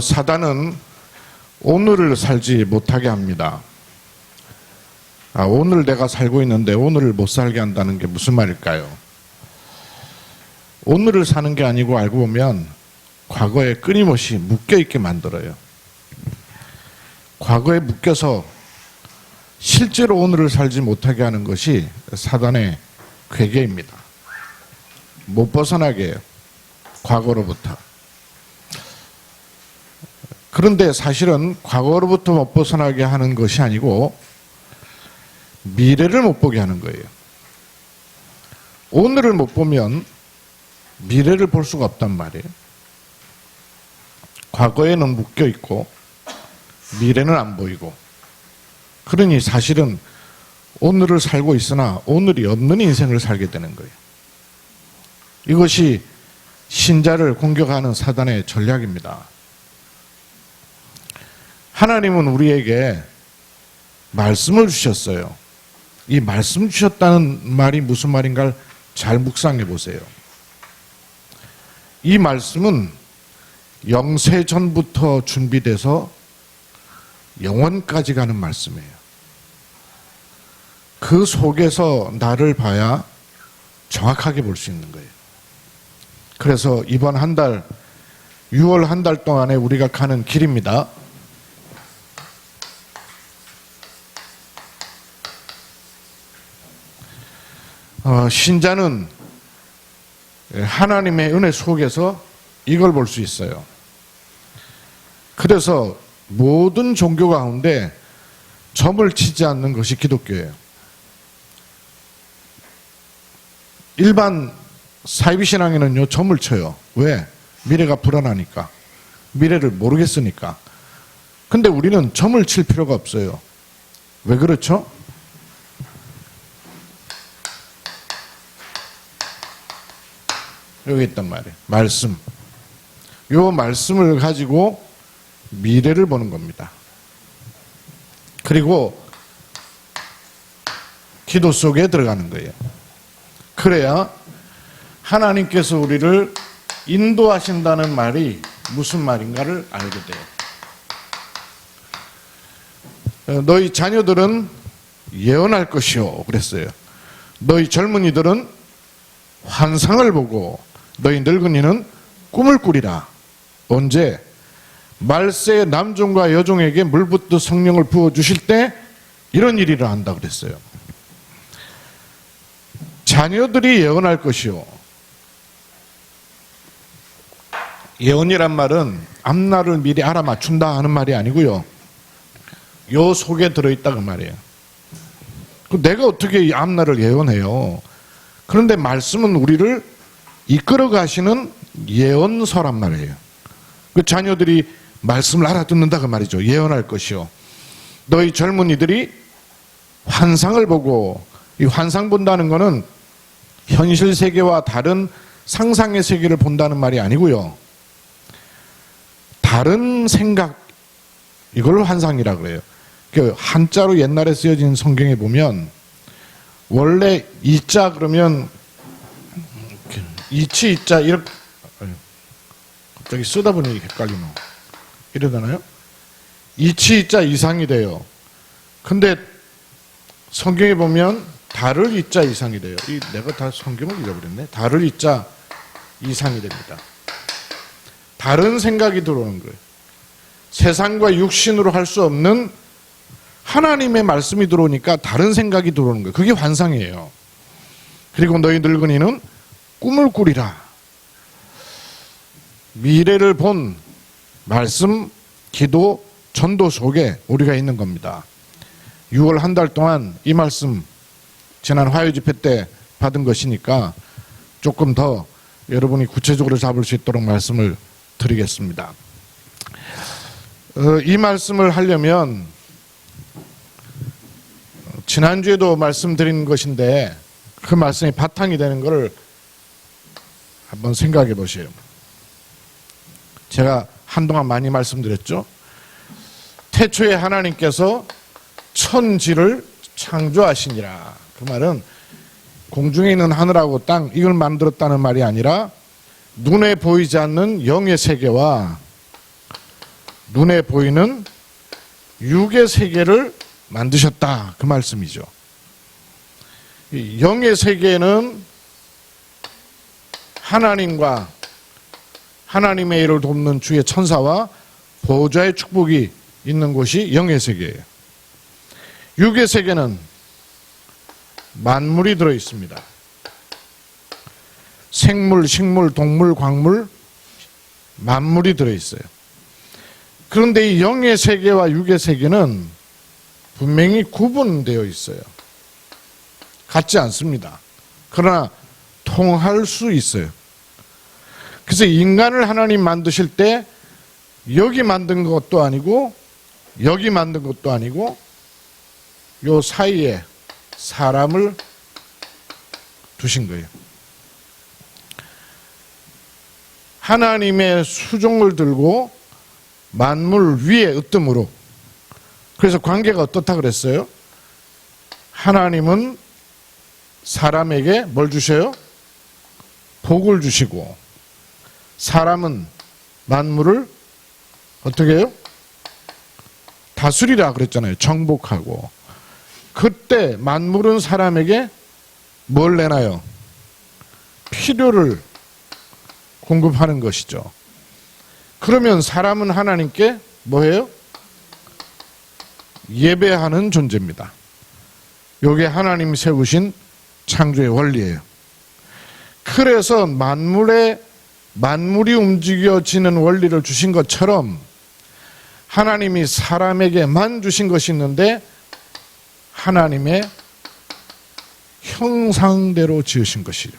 사단은 오늘을 살지 못하게 합니다. 오늘 내가 살고 있는데 오늘을 못 살게 한다는 게 무슨 말일까요? 오늘을 사는 게 아니고 알고 보면 과거에 끊임없이 묶여있게 만들어요. 과거에 묶여서 실제로 오늘을 살지 못하게 하는 것이 사단의 괴계입니다. 못 벗어나게 해요. 과거로부터. 그런데 사실은 과거로부터 못 벗어나게 하는 것이 아니고 미래를 못 보게 하는 거예요. 오늘을 못 보면 미래를 볼 수가 없단 말이에요. 과거에는 묶여 있고 미래는 안 보이고, 그러니 사실은 오늘을 살고 있으나 오늘이 없는 인생을 살게 되는 거예요. 이것이 신자를 공격하는 사단의 전략입니다. 하나님은 우리에게 말씀을 주셨어요. 이 말씀 주셨다는 말이 무슨 말인가를 잘 묵상해 보세요. 이 말씀은 영세 전부터 준비돼서 영원까지 가는 말씀이에요. 그 속에서 나를 봐야 정확하게 볼 수 있는 거예요. 그래서 이번 한 달, 6월 한 달 동안에 우리가 가는 길입니다. 신자는 하나님의 은혜 속에서 이걸 볼 수 있어요. 그래서 모든 종교 가운데 점을 치지 않는 것이 기독교예요. 일반 사이비 신앙에는요, 점을 쳐요. 왜? 미래가 불안하니까. 미래를 모르겠으니까. 근데 우리는 점을 칠 필요가 없어요. 왜 그렇죠? 여기 있단 말이에요. 말씀. 요 말씀을 가지고 미래를 보는 겁니다. 그리고 기도 속에 들어가는 거예요. 그래야 하나님께서 우리를 인도하신다는 말이 무슨 말인가를 알게 돼요. 너희 자녀들은 예언할 것이요 그랬어요. 너희 젊은이들은 환상을 보고 너희 늙은이는 꿈을 꾸리라. 언제? 말세의 남종과 여종에게 물붓듯 성령을 부어주실 때 이런 일이라 한다 그랬어요. 자녀들이 예언할 것이요. 예언이란 말은 앞날을 미리 알아맞춘다 하는 말이 아니고요. 요 속에 들어있다 그 말이에요. 내가 어떻게 이 앞날을 예언해요? 그런데 말씀은 우리를 이끌어 가시는 예언서란 말이에요. 그 자녀들이 말씀을 알아듣는다 그 말이죠. 예언할 것이요. 너희 젊은이들이 환상을 보고, 이 환상 본다는 거는 현실 세계와 다른 상상의 세계를 본다는 말이 아니고요. 다른 생각, 이걸 환상이라 그래요. 그 한자로 옛날에 쓰여진 성경에 보면 원래 이자 그러면 이치 이자 이렇게 갑자기 쓰다 보니 헷갈리노. 이러잖아요. 이치 이자 이상이 돼요. 근데 성경에 보면 달을 이자 이상이 돼요. 내가 다 성경을 읽어버렸네. 달을 이자 이상이 됩니다. 다른 생각이 들어오는 거예요. 세상과 육신으로 할 수 없는 하나님의 말씀이 들어오니까 다른 생각이 들어오는 거예요. 그게 환상이에요. 그리고 너희 늙은이는 꿈을 꾸리라. 미래를 본 말씀, 기도, 전도 속에 우리가 있는 겁니다. 6월 한 달 동안 이 말씀 지난 화요 집회 때 받은 것이니까 조금 더 여러분이 구체적으로 잡을 수 있도록 말씀을 드리겠습니다. 이 말씀을 하려면 지난주에도 말씀드린 것인데 그 말씀이 바탕이 되는 것을 한번 생각해 보세요. 제가 한동안 많이 말씀드렸죠. 태초에 하나님께서 천지를 창조하시니라. 그 말은 공중에 있는 하늘하고 땅 이걸 만들었다는 말이 아니라 눈에 보이지 않는 영의 세계와 눈에 보이는 육의 세계를 만드셨다, 그 말씀이죠. 이 영의 세계는 하나님과 하나님의 일을 돕는 주의 천사와 보호자의 축복이 있는 곳이 영의 세계예요. 육의 세계는 만물이 들어 있습니다. 생물, 식물, 동물, 광물, 만물이 들어 있어요. 그런데 이 영의 세계와 육의 세계는 분명히 구분되어 있어요. 같지 않습니다. 그러나 통할 수 있어요. 그래서 인간을 하나님 만드실 때 여기 만든 것도 아니고 여기 만든 것도 아니고 요 사이에 사람을 두신 거예요. 하나님의 수종을 들고 만물 위에 으뜸으로. 그래서 관계가 어떻다 그랬어요? 하나님은 사람에게 뭘 주셔요? 복을 주시고 사람은 만물을 어떻게 해요? 다스리라 그랬잖아요. 정복하고. 그때 만물은 사람에게 뭘 내나요? 필요를 공급하는 것이죠. 그러면 사람은 하나님께 뭐예요? 예배하는 존재입니다. 이게 하나님이 세우신 창조의 원리예요. 그래서 만물이 움직여지는 원리를 주신 것처럼 하나님이 사람에게만 주신 것이 있는데 하나님의 형상대로 지으신 것이죠.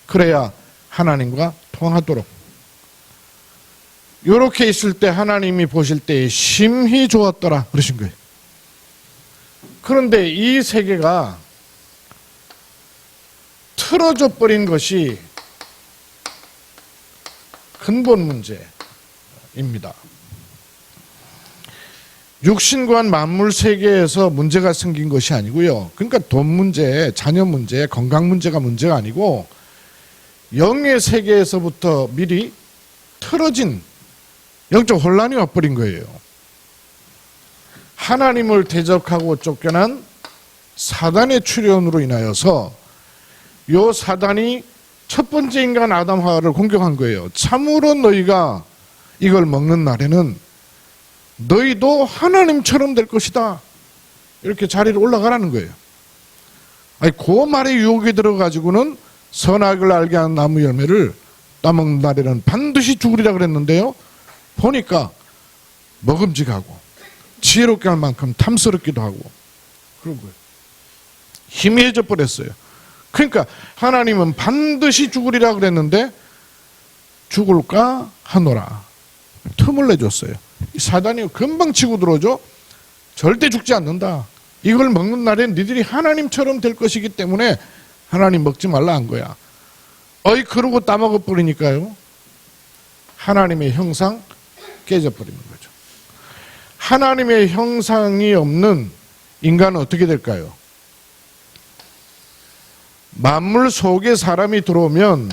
그래야 하나님과 통하도록. 이렇게 있을 때 하나님이 보실 때 심히 좋았더라 그러신 거예요. 그런데 이 세계가 틀어져 버린 것이 근본 문제입니다. 육신관 만물 세계에서 문제가 생긴 것이 아니고요. 그러니까 돈 문제, 자녀 문제, 건강 문제가 문제가 아니고 영의 세계에서부터 미리 틀어진 영적 혼란이 와버린 거예요. 하나님을 대적하고 쫓겨난 사단의 출현으로 인하여서 요 사단이 첫 번째 인간 아담 하와를 공격한 거예요. 참으로 너희가 이걸 먹는 날에는 너희도 하나님처럼 될 것이다. 이렇게 자리로 올라가라는 거예요. 아니, 그 말에 유혹이 들어가지고는 선악을 알게 하는 나무 열매를 따먹는 날에는 반드시 죽으리라 그랬는데요. 보니까 먹음직하고 지혜롭게 할 만큼 탐스럽기도 하고 그런 거예요. 희미해져 버렸어요. 그러니까 하나님은 반드시 죽으리라 그랬는데 죽을까 하노라. 틈을 내줬어요. 사단이 금방 치고 들어오죠. 절대 죽지 않는다. 이걸 먹는 날엔 니들이 하나님처럼 될 것이기 때문에 하나님 먹지 말라 한 거야. 그러고 따먹어 버리니까요. 하나님의 형상 깨져버리는 거죠. 하나님의 형상이 없는 인간은 어떻게 될까요? 만물 속에 사람이 들어오면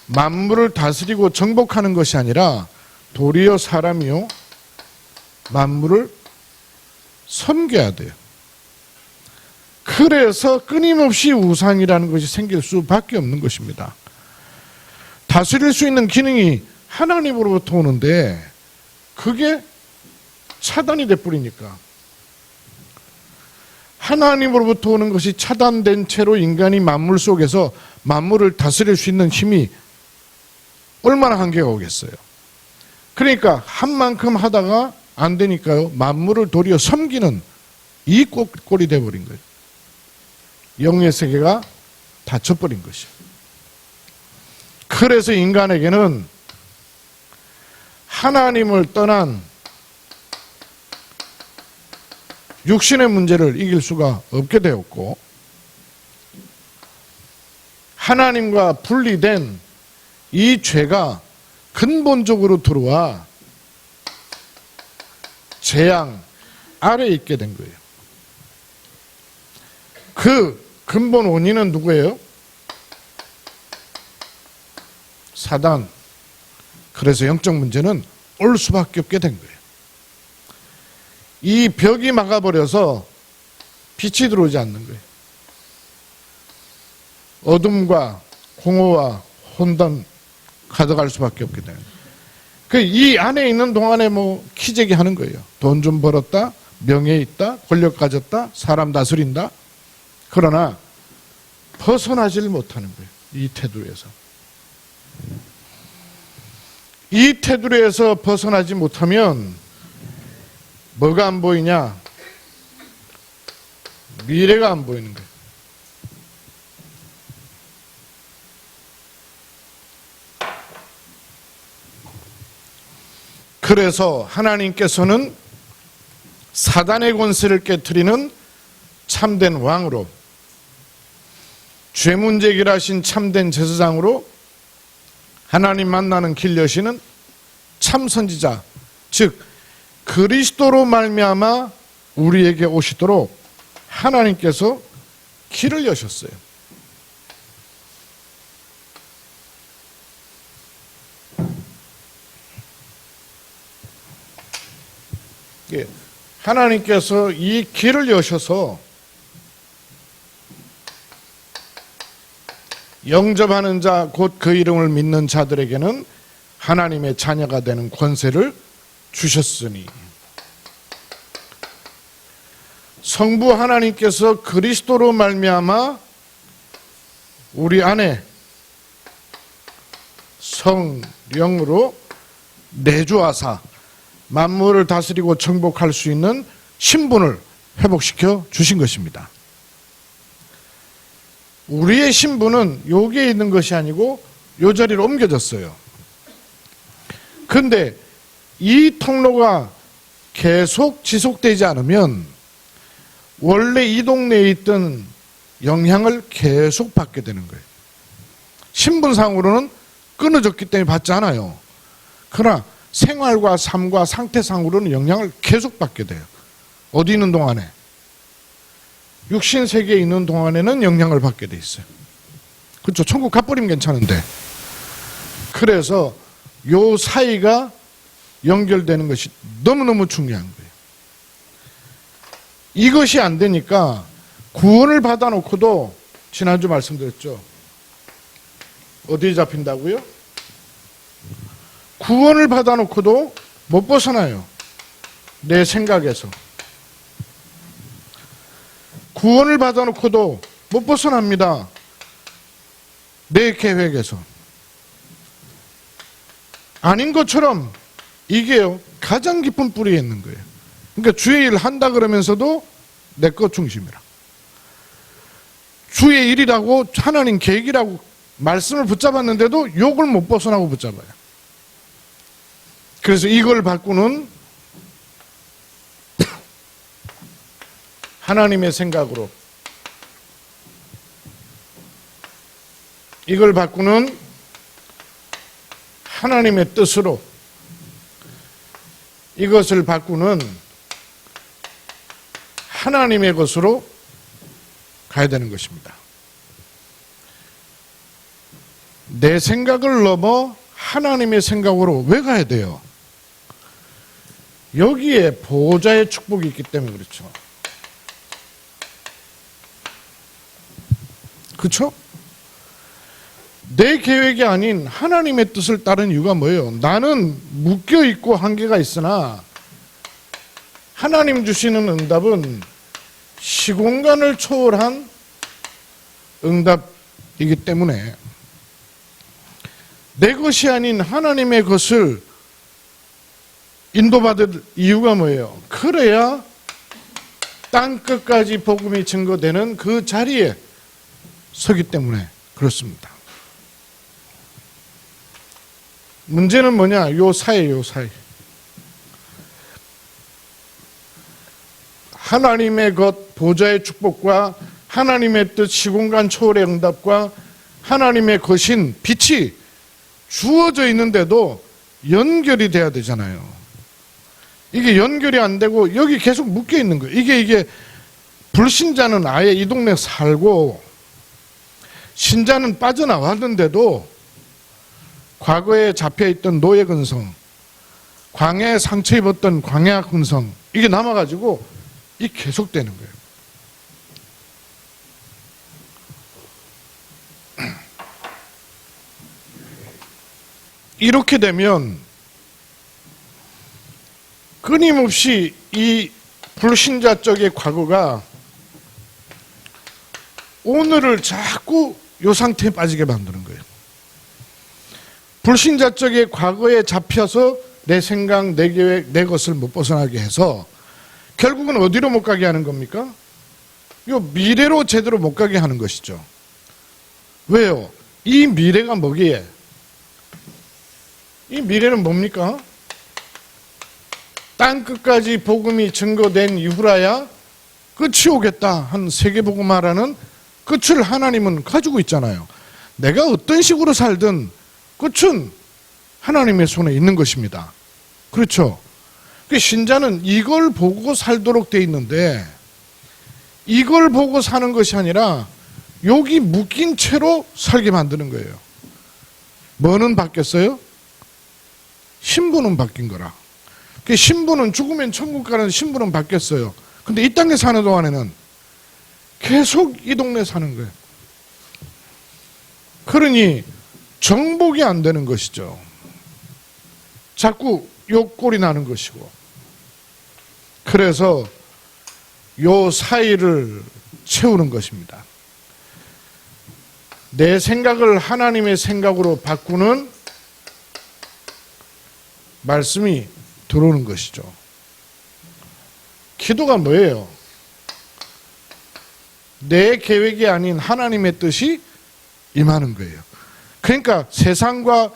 만물을 다스리고 정복하는 것이 아니라 도리어 사람이요 만물을 섬겨야 돼요. 그래서 끊임없이 우상이라는 것이 생길 수밖에 없는 것입니다. 다스릴 수 있는 기능이 하나님으로부터 오는데 그게 차단이 돼버리니까 하나님으로부터 오는 것이 차단된 채로 인간이 만물 속에서 만물을 다스릴 수 있는 힘이 얼마나 한계가 오겠어요. 그러니까 한 만큼 하다가 안 되니까요. 만물을 도리어 섬기는 이 꼴이 돼버린 거예요. 영의 세계가 닫혀버린 것이에요. 그래서 인간에게는 하나님을 떠난 육신의 문제를 이길 수가 없게 되었고 하나님과 분리된 이 죄가 근본적으로 들어와 재앙 아래에 있게 된 거예요. 그 근본 원인은 누구예요? 사단. 그래서 영적 문제는 올 수밖에 없게 된 거예요. 이 벽이 막아버려서 빛이 들어오지 않는 거예요. 어둠과 공허와 혼돈 가져갈 수밖에 없게 되는 거예요. 이 안에 있는 동안에 키재기 하는 거예요. 돈 좀 벌었다, 명예 있다, 권력 가졌다, 사람 다스린다. 그러나 벗어나질 못하는 거예요. 이 테두리에서. 이 테두리에서 벗어나지 못하면 뭐가 안 보이냐? 미래가 안 보이는 거예요. 그래서 하나님께서는 사단의 권세를 깨트리는 참된 왕으로, 죄문제 해결하신 참된 제사장으로, 하나님 만나는 길 여시는 참 선지자, 즉 그리스도로 말미암아 우리에게 오시도록 하나님께서 길을 여셨어요. 하나님께서 이 길을 여셔서 영접하는 자, 곧 그 이름을 믿는 자들에게는 하나님의 자녀가 되는 권세를 주셨으니, 성부 하나님께서 그리스도로 말미암아 우리 안에 성령으로 내주하사 만물을 다스리고 정복할 수 있는 신분을 회복시켜 주신 것입니다. 우리의 신분은 여기에 있는 것이 아니고 이 자리로 옮겨졌어요. 그런데 이 통로가 계속 지속되지 않으면 원래 이 동네에 있던 영향을 계속 받게 되는 거예요. 신분상으로는 끊어졌기 때문에 받지 않아요. 그러나 생활과 삶과 상태상으로는 영향을 계속 받게 돼요. 어디 있는 동안에? 육신 세계에 있는 동안에는 영향을 받게 돼 있어요. 그렇죠? 천국 가버리면 괜찮은데. 그래서 요 사이가 연결되는 것이 너무너무 중요한 거예요. 이것이 안 되니까 구원을 받아놓고도, 지난주 말씀드렸죠. 어디에 잡힌다고요? 구원을 받아놓고도 못 벗어나요. 내 생각에서. 구원을 받아놓고도 못 벗어납니다. 내 계획에서. 아닌 것처럼 이게요, 가장 깊은 뿌리에 있는 거예요. 그러니까 주의 일 한다 그러면서도 내 것 중심이라. 주의 일이라고, 하나님 계획이라고 말씀을 붙잡았는데도 욕을 못 벗어나고 붙잡아요. 그래서 이걸 바꾸는 하나님의 생각으로, 이걸 바꾸는 하나님의 뜻으로, 이것을 바꾸는 하나님의 것으로 가야 되는 것입니다. 내 생각을 넘어 하나님의 생각으로 왜 가야 돼요? 여기에 보호자의 축복이 있기 때문에 그렇죠. 그렇죠? 내 계획이 아닌 하나님의 뜻을 따른 이유가 뭐예요? 나는 묶여있고 한계가 있으나 하나님 주시는 응답은 시공간을 초월한 응답이기 때문에 내 것이 아닌 하나님의 것을 인도받을 이유가 뭐예요? 그래야 땅 끝까지 복음이 증거되는 그 자리에 서기 때문에 그렇습니다. 문제는 뭐냐? 요 사이. 하나님의 것, 보좌의 축복과 하나님의 뜻, 시공간 초월의 응답과 하나님의 것인 빛이 주어져 있는데도 연결이 돼야 되잖아요. 이게 연결이 안 되고 여기 계속 묶여 있는 거예요. 이게 불신자는 아예 이 동네 살고 신자는 빠져나왔는데도 과거에 잡혀있던 노예근성, 광야에 상처 입었던 광야 근성 이게 남아가지고 이 계속되는 거예요. 이렇게 되면 끊임없이 이 불신자 쪽의 과거가 오늘을 자꾸 이 상태에 빠지게 만드는 거예요. 불신자 쪽의 과거에 잡혀서 내 생각, 내 계획, 내 것을 못 벗어나게 해서 결국은 어디로 못 가게 하는 겁니까? 이 미래로 제대로 못 가게 하는 것이죠. 왜요? 이 미래가 뭐기에? 이 미래는 뭡니까? 땅 끝까지 복음이 증거된 이후라야 끝이 오겠다 한 세계복음화라는 끝을 하나님은 가지고 있잖아요. 내가 어떤 식으로 살든 끝은 하나님의 손에 있는 것입니다. 그렇죠? 신자는 이걸 보고 살도록 돼 있는데 이걸 보고 사는 것이 아니라 여기 묶인 채로 살게 만드는 거예요. 뭐는 바뀌었어요? 신분은 바뀐 거라. 신분은 죽으면 천국 가는 신분은 바뀌었어요. 근데 이 땅에 사는 동안에는 계속 이 동네 사는 거예요. 그러니 정복이 안 되는 것이죠. 자꾸 욕골이 나는 것이고. 그래서 요 사이를 채우는 것입니다. 내 생각을 하나님의 생각으로 바꾸는 말씀이 들어오는 것이죠. 기도가 뭐예요? 내 계획이 아닌 하나님의 뜻이 임하는 거예요. 그러니까 세상과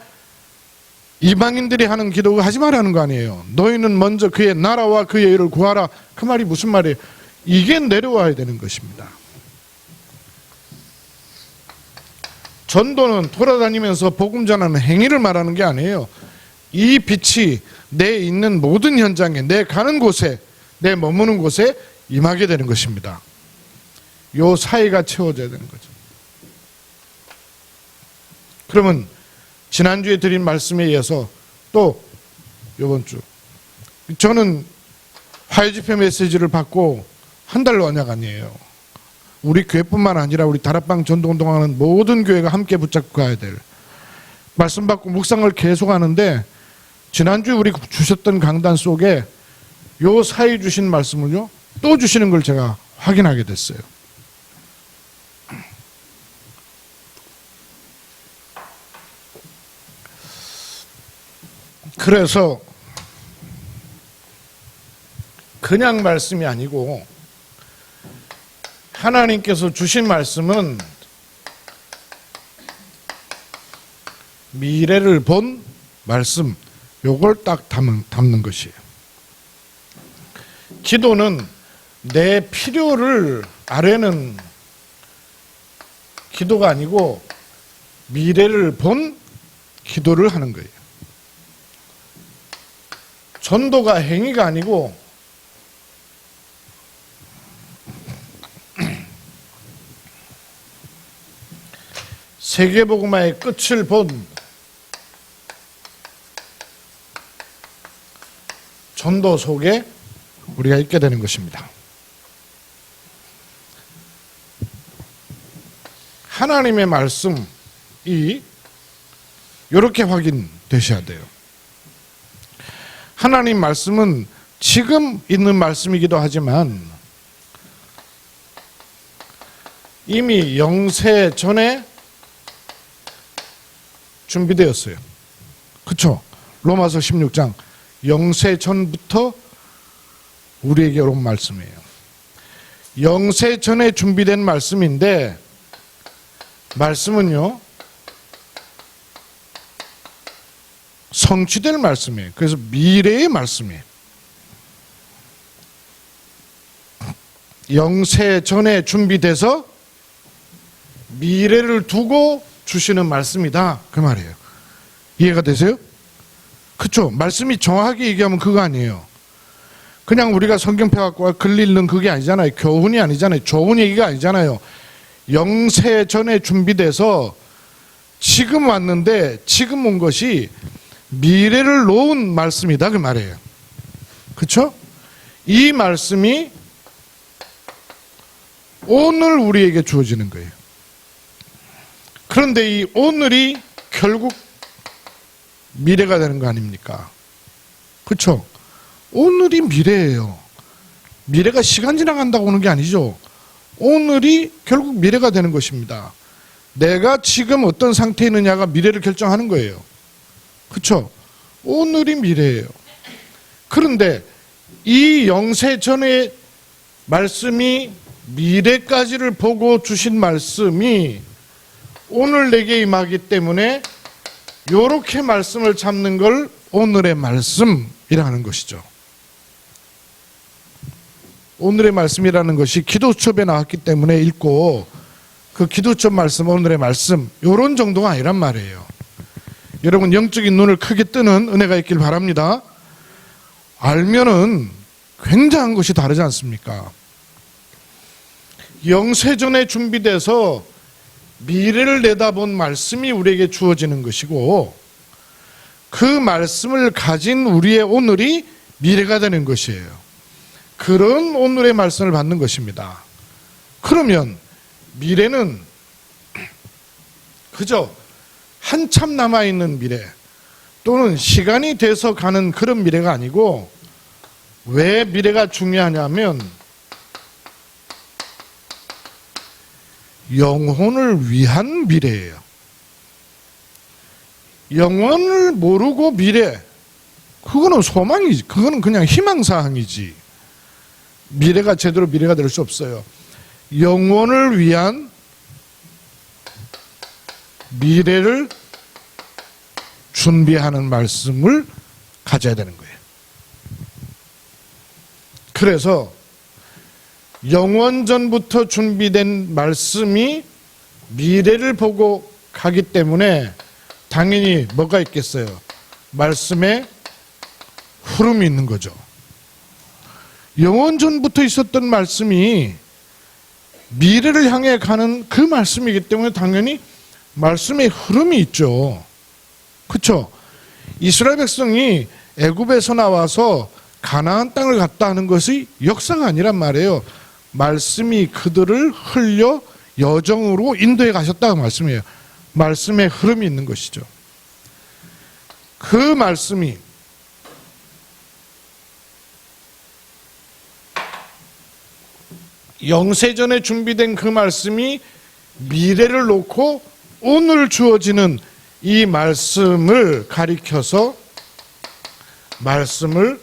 이방인들이 하는 기도가 하지 말라는 거 아니에요. 너희는 먼저 그의 나라와 그의 의를 구하라. 그 말이 무슨 말이에요? 이게 내려와야 되는 것입니다. 전도는 돌아다니면서 복음 전하는 행위를 말하는 게 아니에요. 이 빛이 내 있는 모든 현장에, 내 가는 곳에, 내 머무는 곳에 임하게 되는 것입니다. 요 사이가 채워져야 되는 거죠. 그러면 지난주에 드린 말씀에 의해서 또 이번 주 저는 화요집회 메시지를 받고 한 달 언약 아니에요. 우리 교회뿐만 아니라 우리 다락방 전도운동하는 모든 교회가 함께 붙잡고 가야 될 말씀 받고 묵상을 계속하는데 지난주에 우리 주셨던 강단 속에 요 사이 주신 말씀을요 또 주시는 걸 제가 확인하게 됐어요. 그래서 그냥 말씀이 아니고 하나님께서 주신 말씀은 미래를 본 말씀, 요걸 딱 담는 것이에요. 기도는 내 필요를 아뢰는 기도가 아니고 미래를 본 기도를 하는 거예요. 전도가 행위가 아니고 세계복음화의 끝을 본 전도 속에 우리가 있게 되는 것입니다. 하나님의 말씀이 이렇게 확인되셔야 돼요. 하나님 말씀은 지금 있는 말씀이기도 하지만 이미 영세 전에 준비되었어요. 그렇죠? 로마서 16장 영세 전부터 우리에게 온 말씀이에요. 영세 전에 준비된 말씀인데 말씀은요 성취될 말씀이에요. 그래서 미래의 말씀이에요. 영세 전에 준비돼서 미래를 두고 주시는 말씀이다 그 말이에요. 이해가 되세요? 그렇죠? 말씀이 정확하게 얘기하면 그거 아니에요. 그냥 우리가 성경 펴갖고 글 읽는 그게 아니잖아요. 교훈이 아니잖아요. 좋은 얘기가 아니잖아요. 영세 전에 준비돼서 지금 왔는데 지금 온 것이 미래를 놓은 말씀이다 그 말이에요. 그렇죠? 이 말씀이 오늘 우리에게 주어지는 거예요. 그런데 이 오늘이 결국 미래가 되는 거 아닙니까? 그렇죠? 오늘이 미래예요. 미래가 시간 지나간다고 오는 게 아니죠. 오늘이 결국 미래가 되는 것입니다. 내가 지금 어떤 상태에 있느냐가 미래를 결정하는 거예요. 그렇죠? 오늘이 미래예요. 그런데 이 영세 전의 말씀이 미래까지를 보고 주신 말씀이 오늘 내게 임하기 때문에 이렇게 말씀을 잡는 걸 오늘의 말씀이라는 것이죠. 오늘의 말씀이라는 것이 기도첩에 나왔기 때문에 읽고 그 기도첩 말씀, 오늘의 말씀 이런 정도가 아니란 말이에요. 여러분 영적인 눈을 크게 뜨는 은혜가 있길 바랍니다. 알면은 굉장한 것이 다르지 않습니까? 영세전에 준비돼서 미래를 내다본 말씀이 우리에게 주어지는 것이고 그 말씀을 가진 우리의 오늘이 미래가 되는 것이에요. 그런 오늘의 말씀을 받는 것입니다. 그러면 미래는 그저 한참 남아있는 미래 또는 시간이 돼서 가는 그런 미래가 아니고 왜 미래가 중요하냐면 영혼을 위한 미래예요. 영혼을 모르고 미래 그거는 소망이지. 그거는 그냥 희망사항이지. 미래가 제대로 미래가 될 수 없어요. 영혼을 위한 미래를 준비하는 말씀을 가져야 되는 거예요. 그래서 영원전부터 준비된 말씀이 미래를 보고 가기 때문에 당연히 뭐가 있겠어요? 말씀에 흐름이 있는 거죠. 영원전부터 있었던 말씀이 미래를 향해 가는 그 말씀이기 때문에 당연히 말씀에 흐름이 있죠. 그렇죠? 이스라엘 백성이 애굽에서 나와서 가나안 땅을 갔다 하는 것이 역사가 아니란 말이에요. 말씀이 그들을 흘려 여정으로 인도해 가셨다는 말씀이에요. 말씀에 흐름이 있는 것이죠. 그 말씀이 영세전에 준비된 그 말씀이 미래를 놓고 오늘 주어지는 이 말씀을 가리켜서 말씀을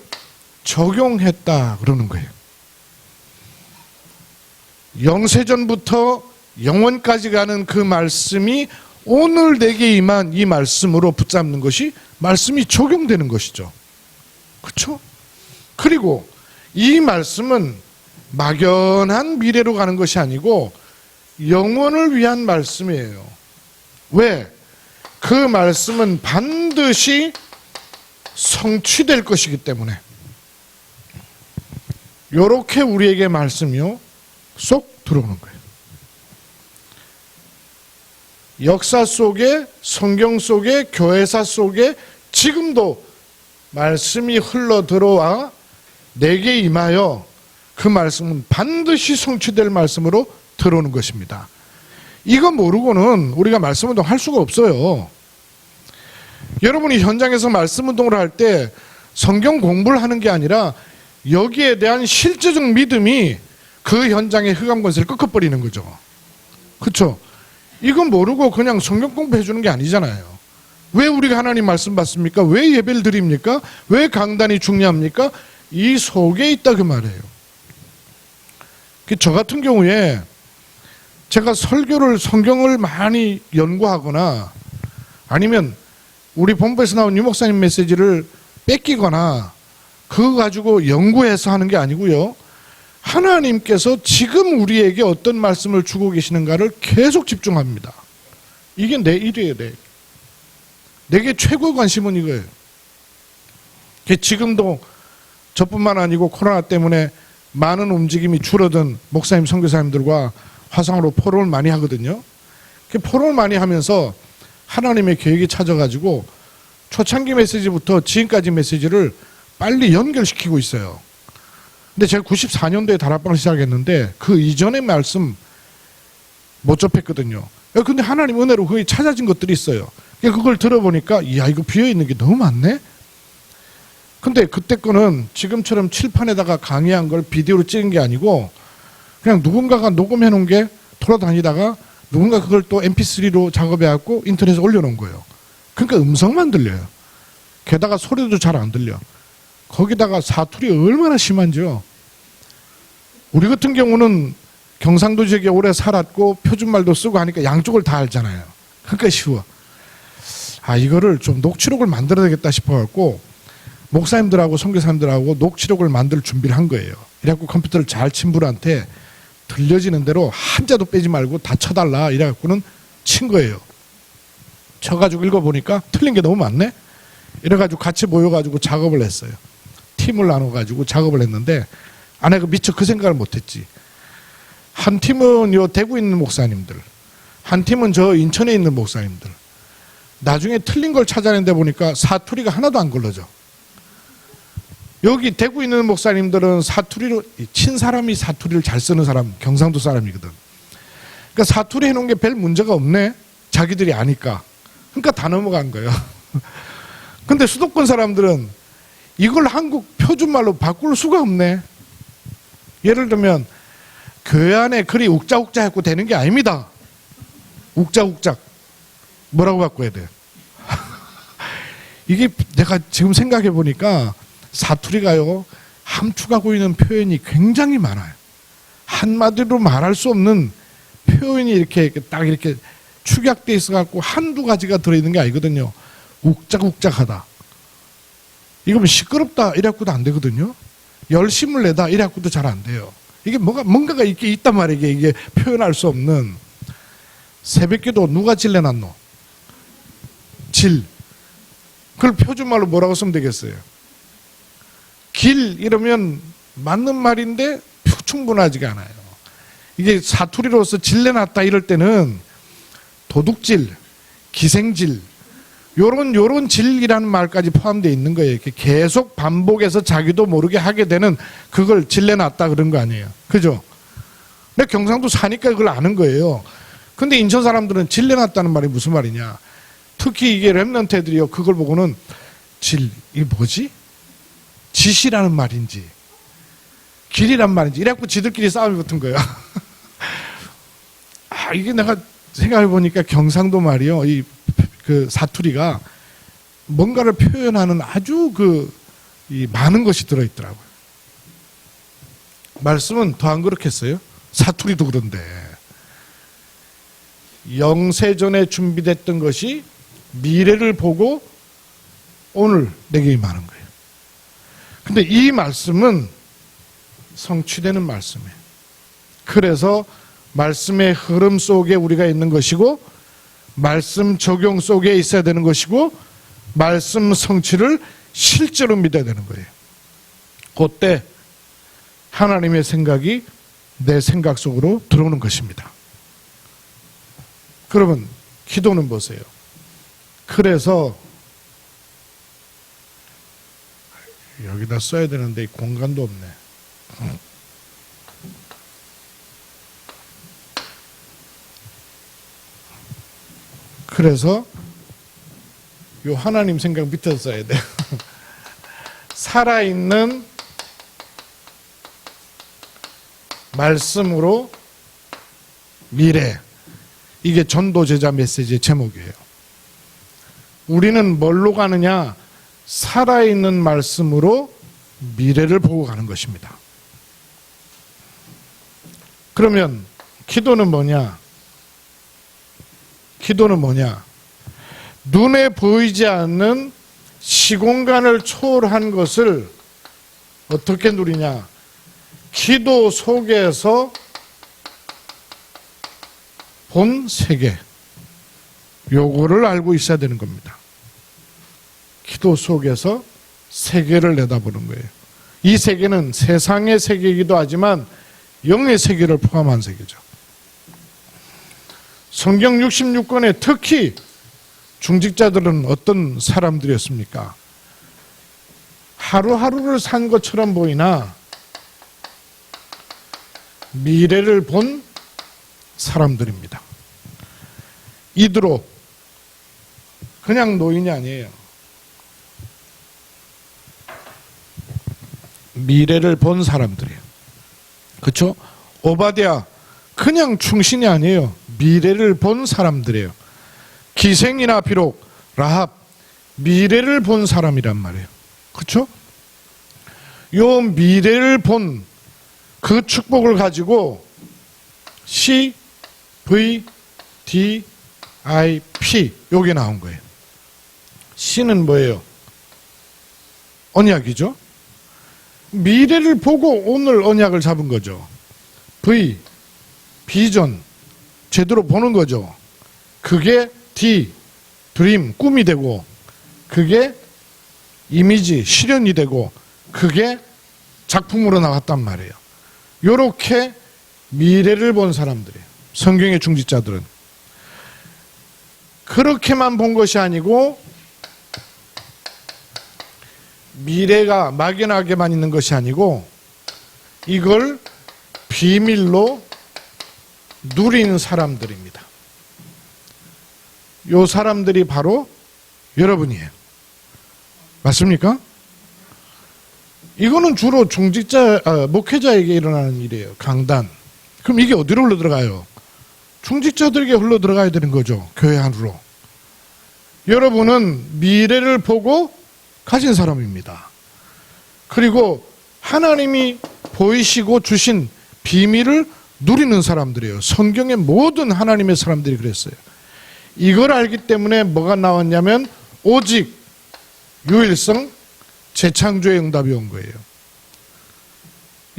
적용했다 그러는 거예요. 영세전부터 영원까지 가는 그 말씀이 오늘 내게 임한 이 말씀으로 붙잡는 것이 말씀이 적용되는 것이죠. 그렇죠? 그리고 이 말씀은 막연한 미래로 가는 것이 아니고 영원을 위한 말씀이에요. 왜? 그 말씀은 반드시 성취될 것이기 때문에 이렇게 우리에게 말씀이요 쏙 들어오는 거예요. 역사 속에 성경 속에 교회사 속에 지금도 말씀이 흘러 들어와 내게 임하여 그 말씀은 반드시 성취될 말씀으로 들어오는 것입니다. 이거 모르고는 우리가 말씀 운동 할 수가 없어요. 여러분이 현장에서 말씀 운동을 할 때 성경 공부를 하는 게 아니라 여기에 대한 실제적 믿음이 그 현장의 흑암 권세를 꺾어버리는 거죠. 그렇죠? 이건 모르고 그냥 성경 공부해 주는 게 아니잖아요. 왜 우리가 하나님 말씀 받습니까? 왜 예배를 드립니까? 왜 강단이 중요합니까? 이 속에 있다 그 말이에요. 저 같은 경우에 제가 설교를 성경을 많이 연구하거나 아니면 우리 본부에서 나온 유 목사님 메시지를 뺏기거나 그거 가지고 연구해서 하는 게 아니고요. 하나님께서 지금 우리에게 어떤 말씀을 주고 계시는가를 계속 집중합니다. 이게 내 일이에요. 내게 최고의 관심은 이거예요. 지금도 저뿐만 아니고 코로나 때문에 많은 움직임이 줄어든 목사님, 선교사님들과 화상으로 포럼을 많이 하거든요. 포럼을 많이 하면서 하나님의 계획이 찾아가지고 초창기 메시지부터 지금까지 메시지를 빨리 연결시키고 있어요. 근데 제가 94년도에 다락방을 시작했는데 그 이전의 말씀 못 접했거든요. 근데 하나님 은혜로 거기 찾아진 것들이 있어요. 그걸 들어보니까 이야, 이거 비어있는 게 너무 많네? 근데 그때 거는 지금처럼 칠판에다가 강의한 걸 비디오로 찍은 게 아니고 그냥 누군가가 녹음해 놓은 게 돌아다니다가 누군가 그걸 또 mp3로 작업해갖고 인터넷에 올려놓은 거예요. 그러니까 음성만 들려요. 게다가 소리도 잘 안 들려. 거기다가 사투리 얼마나 심한지요. 우리 같은 경우는 경상도 지역에 오래 살았고 표준말도 쓰고 하니까 양쪽을 다 알잖아요. 그러니까 쉬워. 이거를 좀 녹취록을 만들어야 되겠다 싶어갖고 목사님들하고 선교사님들하고 녹취록을 만들 준비를 한 거예요. 이래갖고 컴퓨터를 잘 친 분한테 들려지는 대로 한자도 빼지 말고 다 쳐달라 이래갖고는 친 거예요. 쳐가지고 읽어보니까 틀린 게 너무 많네? 이래가지고 같이 모여가지고 작업을 했어요. 팀을 나눠가지고 작업을 했는데 아내가 미처 그 생각을 못했지. 한 팀은 요 대구에 있는 목사님들, 한 팀은 저 인천에 있는 목사님들. 나중에 틀린 걸 찾아낸데 보니까 사투리가 하나도 안 걸러져. 여기 대구에 있는 목사님들은 사투리로 친 사람이 사투리를 잘 쓰는 사람, 경상도 사람이거든. 그러니까 사투리 해놓은 게 별 문제가 없네. 자기들이 아니까. 그러니까 다 넘어간 거예요. 근데 수도권 사람들은 이걸 한국 표준말로 바꿀 수가 없네. 예를 들면 교회 안에 글이 욱자욱자 해고 되는 게 아닙니다. 욱자욱작. 뭐라고 바꿔야 돼? 이게 내가 지금 생각해 보니까 사투리가요, 함축하고 있는 표현이 굉장히 많아요. 한마디로 말할 수 없는 표현이 이렇게 딱 이렇게 축약돼 있어갖고 한두 가지가 들어있는 게 아니거든요. 욱작욱작하다. 이거면 시끄럽다 이래갖고도 안 되거든요. 열심을 내다 이래갖고도 잘 안 돼요. 이게 뭔가가 이렇게 있단 말이에요. 이게 표현할 수 없는. 새벽기도 누가 질러놨노? 질. 그걸 표준말로 뭐라고 쓰면 되겠어요? 길 이러면 맞는 말인데 충분하지가 않아요. 이게 사투리로서 질러놨다 이럴 때는 도둑질, 기생질, 요런 질이라는 말까지 포함되어 있는 거예요. 이렇게 계속 반복해서 자기도 모르게 하게 되는 그걸 질러놨다 그런 거 아니에요. 그죠? 근데 경상도 사니까 그걸 아는 거예요. 근데 인천 사람들은 질러놨다는 말이 무슨 말이냐. 특히 이게 랩런트 애들이요. 그걸 보고는 이게 뭐지? 짓이라는 말인지 길이란 말인지 이래갖고 지들끼리 싸움이 붙은 거예요. 이게 내가 생각해 보니까 경상도 말이요. 그 사투리가 뭔가를 표현하는 아주 이 많은 것이 들어있더라고요. 말씀은 더 안 그렇겠어요? 사투리도 그런데 영세전에 준비됐던 것이 미래를 보고 오늘 내게 임하는 거예요. 근데 이 말씀은 성취되는 말씀이에요. 그래서 말씀의 흐름 속에 우리가 있는 것이고 말씀 적용 속에 있어야 되는 것이고 말씀 성취를 실제로 믿어야 되는 거예요. 그때 하나님의 생각이 내 생각 속으로 들어오는 것입니다. 그러면 기도는 보세요. 그래서 여기다 써야 되는데 공간도 없네. 그래서 요 하나님 생각 밑에서 써야 돼요. 살아있는 말씀으로 미래. 이게 전도제자 메시지의 제목이에요. 우리는 뭘로 가느냐? 살아있는 말씀으로 미래를 보고 가는 것입니다. 그러면 기도는 뭐냐? 기도는 뭐냐? 눈에 보이지 않는 시공간을 초월한 것을 어떻게 누리냐? 기도 속에서 본 세계, 요거를 알고 있어야 되는 겁니다. 기도 속에서 세계를 내다보는 거예요. 이 세계는 세상의 세계이기도 하지만 영의 세계를 포함한 세계죠. 성경 66권에 특히 중직자들은 어떤 사람들이었습니까? 하루하루를 산 것처럼 보이나 미래를 본 사람들입니다. 이드로 그냥 노인이 아니에요. 미래를 본 사람들이에요. 그렇죠? 오바댜 그냥 충신이 아니에요. 미래를 본 사람들이에요. 기생이나 비록 라합 미래를 본 사람이란 말이에요. 그렇죠? 요 미래를 본 그 축복을 가지고 C, V, D, I, P 요게 나온 거예요. C는 뭐예요? 언약이죠. 미래를 보고 오늘 언약을 잡은 거죠. V, 비전 제대로 보는 거죠. 그게 D, 드림 꿈이 되고 그게 이미지 실현이 되고 그게 작품으로 나왔단 말이에요. 요렇게 미래를 본 사람들이에요. 성경의 중직자들은 그렇게만 본 것이 아니고 미래가 막연하게만 있는 것이 아니고 이걸 비밀로 누린 사람들입니다. 요 사람들이 바로 여러분이에요. 맞습니까? 이거는 주로 중직자, 목회자에게 일어나는 일이에요. 강단. 그럼 이게 어디로 흘러들어가요? 중직자들에게 흘러들어가야 되는 거죠. 교회 안으로. 여러분은 미래를 보고 가진 사람입니다. 그리고 하나님이 보이시고 주신 비밀을 누리는 사람들이에요. 성경의 모든 하나님의 사람들이 그랬어요. 이걸 알기 때문에 뭐가 나왔냐면 오직 유일성 재창조의 응답이 온 거예요.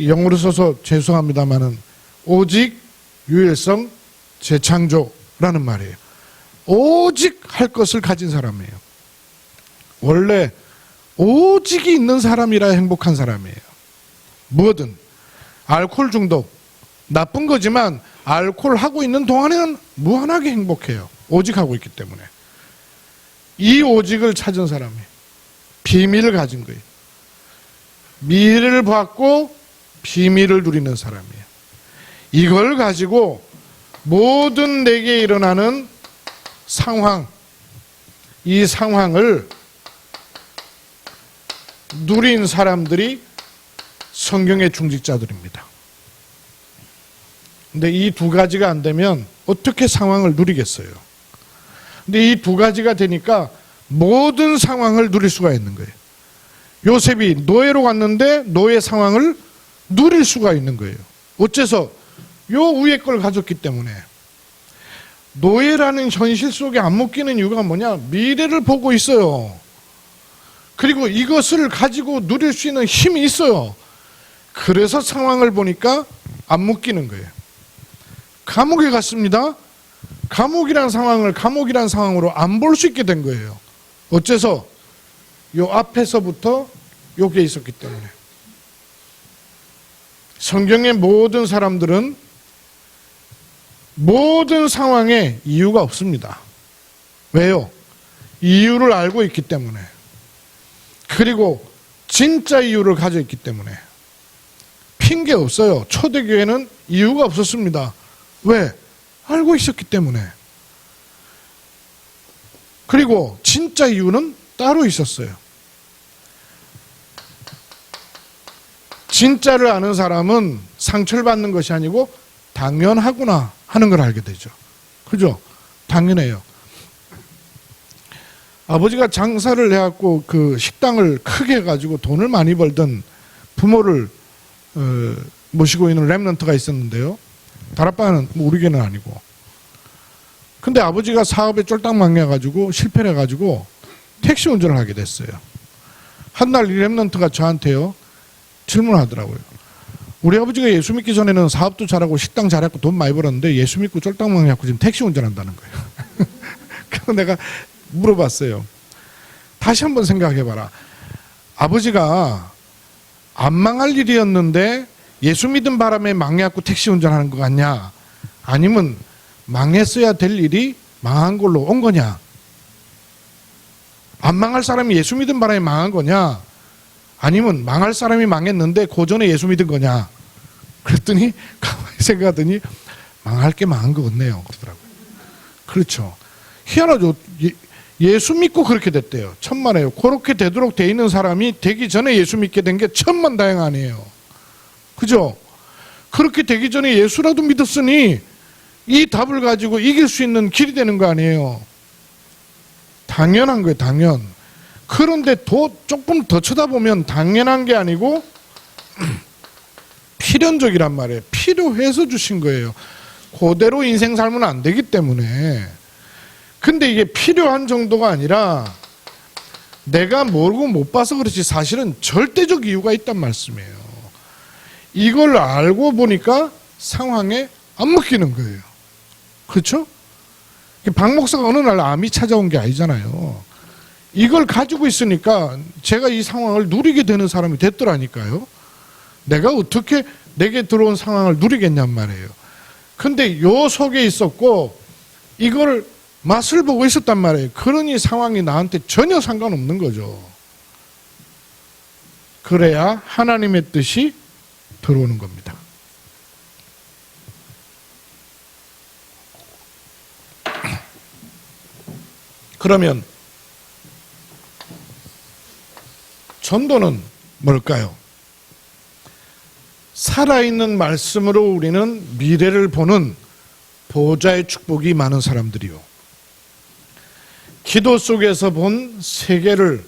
영어로 써서 죄송합니다마는 오직 유일성 재창조라는 말이에요. 오직 할 것을 가진 사람이에요. 원래 오직이 있는 사람이라 행복한 사람이에요. 뭐든 알코올 중독 나쁜 거지만 알코올 하고 있는 동안에는 무한하게 행복해요. 오직 하고 있기 때문에. 이 오직을 찾은 사람이에요. 비밀을 가진 거예요. 미래를 받고 비밀을 누리는 사람이에요. 이걸 가지고 모든 내게 일어나는 상황, 이 상황을 누린 사람들이 성경의 중직자들입니다. 근데 이 두 가지가 안 되면 어떻게 상황을 누리겠어요? 근데 이 두 가지가 되니까 모든 상황을 누릴 수가 있는 거예요. 요셉이 노예로 갔는데 노예 상황을 누릴 수가 있는 거예요. 어째서? 요 위에 걸 가졌기 때문에. 노예라는 현실 속에 안 묶이는 이유가 뭐냐? 미래를 보고 있어요. 그리고 이것을 가지고 누릴 수 있는 힘이 있어요. 그래서 상황을 보니까 안 묶이는 거예요. 감옥에 갔습니다. 감옥이란 상황을 감옥이란 상황으로 안 볼 수 있게 된 거예요. 어째서? 요 앞에서부터 요게 있었기 때문에. 성경의 모든 사람들은 모든 상황에 이유가 없습니다. 왜요? 이유를 알고 있기 때문에. 그리고 진짜 이유를 가지고 있기 때문에. 핑계 없어요. 초대교회는 이유가 없었습니다. 왜? 알고 있었기 때문에. 그리고 진짜 이유는 따로 있었어요. 진짜를 아는 사람은 상처를 받는 것이 아니고 당연하구나 하는 걸 알게 되죠. 그죠? 당연해요. 아버지가 장사를 해갖고 그 식당을 크게 해가지고 돈을 많이 벌던 부모를 모시고 있는 랩런트가 있었는데요. 다락방은 우리 교회는 아니고. 근데 아버지가 사업에 쫄딱 망해가지고 실패를 해가지고 택시 운전을 하게 됐어요. 한날 이 랩런트가 저한테요 질문하더라고요. 우리 아버지가 예수 믿기 전에는 사업도 잘하고 식당 잘했고 돈 많이 벌었는데 예수 믿고 쫄딱 망해갖고 지금 택시 운전한다는 거예요. 그래서 내가 물어봤어요. 다시 한번 생각해봐라. 아버지가 안 망할 일이었는데 예수 믿은 바람에 망해갖고 택시 운전하는 것 같냐? 아니면 망했어야 될 일이 망한 걸로 온 거냐? 안 망할 사람이 예수 믿은 바람에 망한 거냐? 아니면 망할 사람이 망했는데 그 전에 예수 믿은 거냐? 그랬더니 가만히 생각하더니 망할 게 망한 거 같네요. 그러더라고요. 그렇죠. 희한하죠. 예수 믿고 그렇게 됐대요. 천만에요. 그렇게 되도록 돼 있는 사람이 되기 전에 예수 믿게 된 게 천만다행 아니에요. 그죠? 그렇게 되기 전에 예수라도 믿었으니 이 답을 가지고 이길 수 있는 길이 되는 거 아니에요. 당연한 거예요. 당연. 그런데 조금 더 쳐다보면 당연한 게 아니고 필연적이란 말이에요. 필요해서 주신 거예요. 그대로 인생 살면 안 되기 때문에. 근데 이게 필요한 정도가 아니라 내가 모르고 못 봐서 그렇지 사실은 절대적 이유가 있단 말씀이에요. 이걸 알고 보니까 상황에 안 묶이는 거예요. 그렇죠? 박 목사가 어느 날 암이 찾아온 게 아니잖아요. 이걸 가지고 있으니까 제가 이 상황을 누리게 되는 사람이 됐더라니까요. 내가 어떻게 내게 들어온 상황을 누리겠냔 말이에요. 근데 요 속에 있었고 이걸 맛을 보고 있었단 말이에요. 그러니 상황이 나한테 전혀 상관없는 거죠. 그래야 하나님의 뜻이 들어오는 겁니다. 그러면 전도는 뭘까요? 살아있는 말씀으로 우리는 미래를 보는 보좌의 축복이 많은 사람들이요. 기도 속에서 본 세계를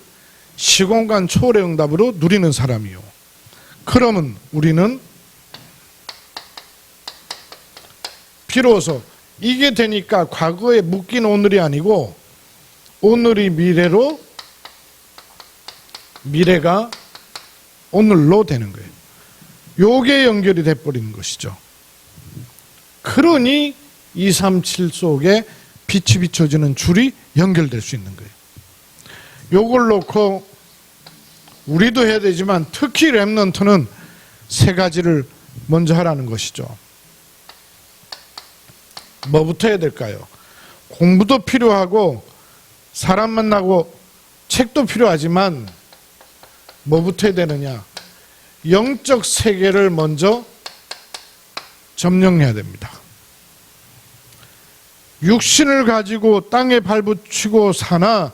시공간 초월의 응답으로 누리는 사람이요. 그러면 우리는 비로소 이게 되니까 과거에 묶인 오늘이 아니고 오늘이 미래로 미래가 오늘로 되는 거예요. 요게 연결이 돼버리는 것이죠. 그러니 237 속에 빛이 비춰지는 줄이 연결될 수 있는 거예요. 요걸 놓고 우리도 해야 되지만 특히 렘넌트는 세 가지를 먼저 하라는 것이죠. 뭐부터 해야 될까요? 공부도 필요하고 사람 만나고 책도 필요하지만 뭐부터 해야 되느냐? 영적 세계를 먼저 점령해야 됩니다. 육신을 가지고 땅에 발붙이고 사나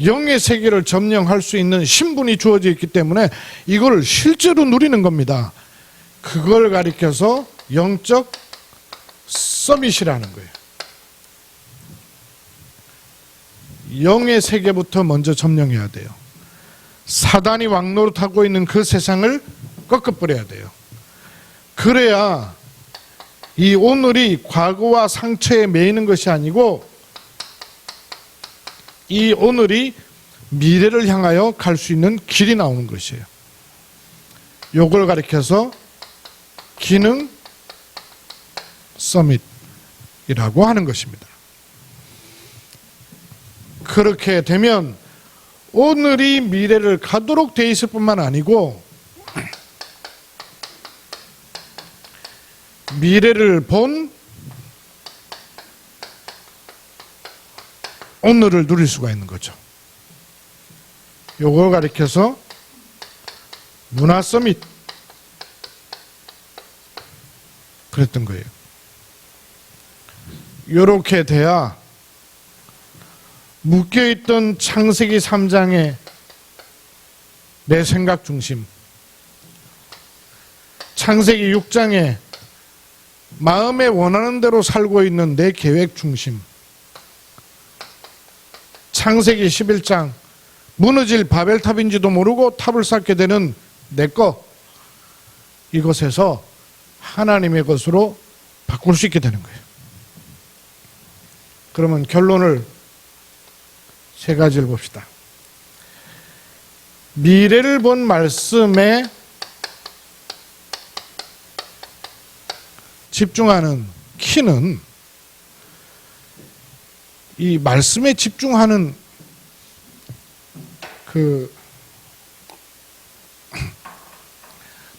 영의 세계를 점령할 수 있는 신분이 주어져 있기 때문에 이걸 실제로 누리는 겁니다. 그걸 가리켜서 영적 서밋이라는 거예요. 영의 세계부터 먼저 점령해야 돼요. 사단이 왕노릇하고 있는 그 세상을 꺾어버려야 돼요. 그래야 이 오늘이 과거와 상처에 매이는 것이 아니고 이 오늘이 미래를 향하여 갈 수 있는 길이 나오는 것이에요. 요걸 가리켜서 기능 서밋이라고 하는 것입니다. 그렇게 되면 오늘이 미래를 가도록 돼 있을 뿐만 아니고 미래를 본 오늘을 누릴 수가 있는 거죠. 요걸 가리켜서 문화 서밋 그랬던 거예요. 요렇게 돼야 묶여있던 창세기 3장의 내 생각 중심, 창세기 6장에 마음에 원하는 대로 살고 있는 내 계획 중심, 창세기 11장 무너질 바벨탑인지도 모르고 탑을 쌓게 되는 내 것, 이것에서 하나님의 것으로 바꿀 수 있게 되는 거예요. 그러면 결론을 세 가지를 봅시다. 미래를 본 말씀에 집중하는 키는 이 말씀에 집중하는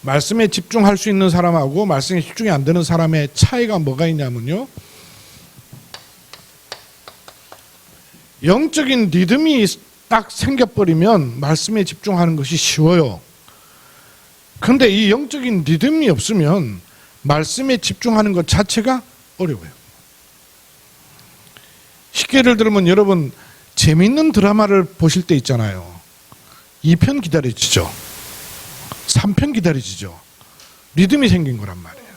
말씀에 집중할 수 있는 사람하고 말씀에 집중이 안 되는 사람의 차이가 뭐가 있냐면요, 영적인 리듬이 딱 생겨버리면 말씀에 집중하는 것이 쉬워요. 그런데 이 영적인 리듬이 없으면 말씀에 집중하는 것 자체가 어려워요. 쉽게 예를 들면 여러분 재미있는 드라마를 보실 때 있잖아요. 2편 기다려지죠. 3편 기다려지죠. 리듬이 생긴 거란 말이에요.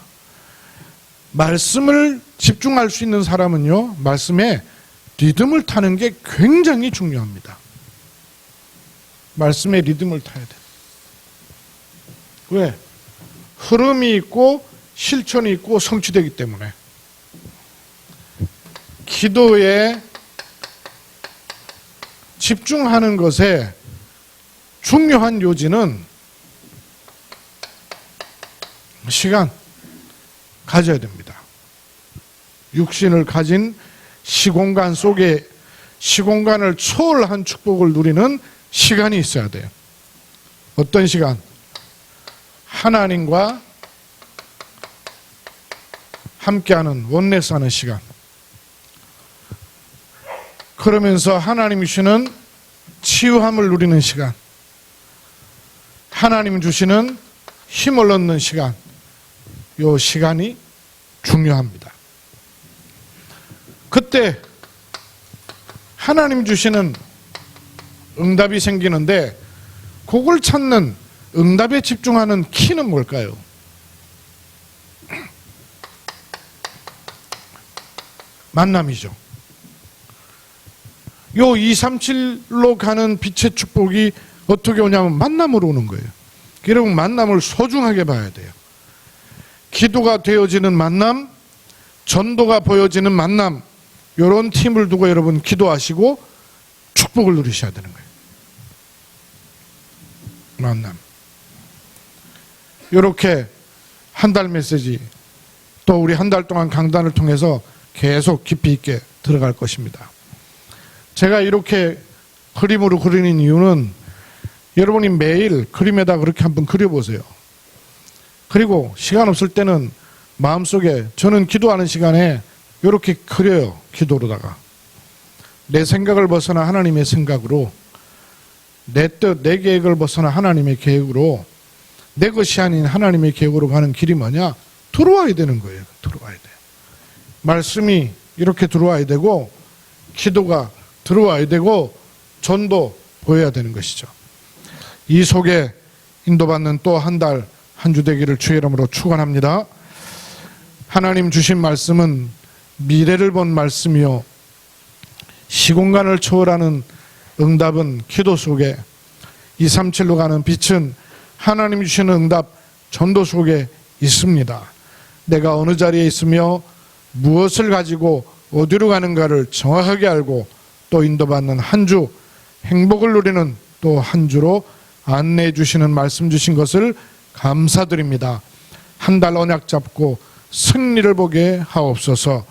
말씀을 집중할 수 있는 사람은요, 말씀에 리듬을 타는 게 굉장히 중요합니다. 말씀에 리듬을 타야 돼. 왜? 흐름이 있고 실천이 있고 성취되기 때문에. 기도에 집중하는 것에 중요한 요지는 시간 가져야 됩니다. 육신을 가진 시공간 속에 시공간을 초월한 축복을 누리는 시간이 있어야 돼요. 어떤 시간? 하나님과 함께하는 원내스 하는 시간. 그러면서 하나님이 주시는 치유함을 누리는 시간. 하나님 주시는 힘을 얻는 시간. 이 시간이 중요합니다. 그때 하나님 주시는 응답이 생기는데 그걸 찾는 응답에 집중하는 키는 뭘까요? 만남이죠. 요 237로 가는 빛의 축복이 어떻게 오냐면 만남으로 오는 거예요. 여러분 만남을 소중하게 봐야 돼요. 기도가 되어지는 만남, 전도가 보여지는 만남, 이런 팀을 두고 여러분 기도하시고 축복을 누리셔야 되는 거예요. 만남. 이렇게 한 달 메시지, 또 우리 한 달 동안 강단을 통해서 계속 깊이 있게 들어갈 것입니다. 제가 이렇게 그림으로 그리는 이유는 여러분이 매일 그림에다 그렇게 한번 그려보세요. 그리고 시간 없을 때는 마음속에, 저는 기도하는 시간에 이렇게 그려요. 기도로다가 내 생각을 벗어나 하나님의 생각으로, 내 뜻, 내 계획을 벗어나 하나님의 계획으로, 내 것이 아닌 하나님의 계획으로 가는 길이 뭐냐? 들어와야 되는 거예요. 들어와야 돼요. 말씀이 이렇게 들어와야 되고, 기도가 들어와야 되고, 전도 보여야 되는 것이죠. 이 속에 인도받는 또 한 달, 한 주 되기를 주의 이름으로 축원합니다. 하나님 주신 말씀은 미래를 본 말씀이요, 시공간을 초월하는 응답은 기도 속에, 237로 가는 빛은 하나님 주시는 응답, 전도 속에 있습니다. 내가 어느 자리에 있으며 무엇을 가지고 어디로 가는가를 정확하게 알고 또 인도받는 한 주, 행복을 누리는 또 한 주로 안내해 주시는 말씀 주신 것을 감사드립니다. 한 달 언약 잡고 승리를 보게 하옵소서.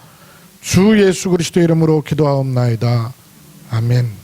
주 예수 그리스도 이름으로 기도하옵나이다. 아멘.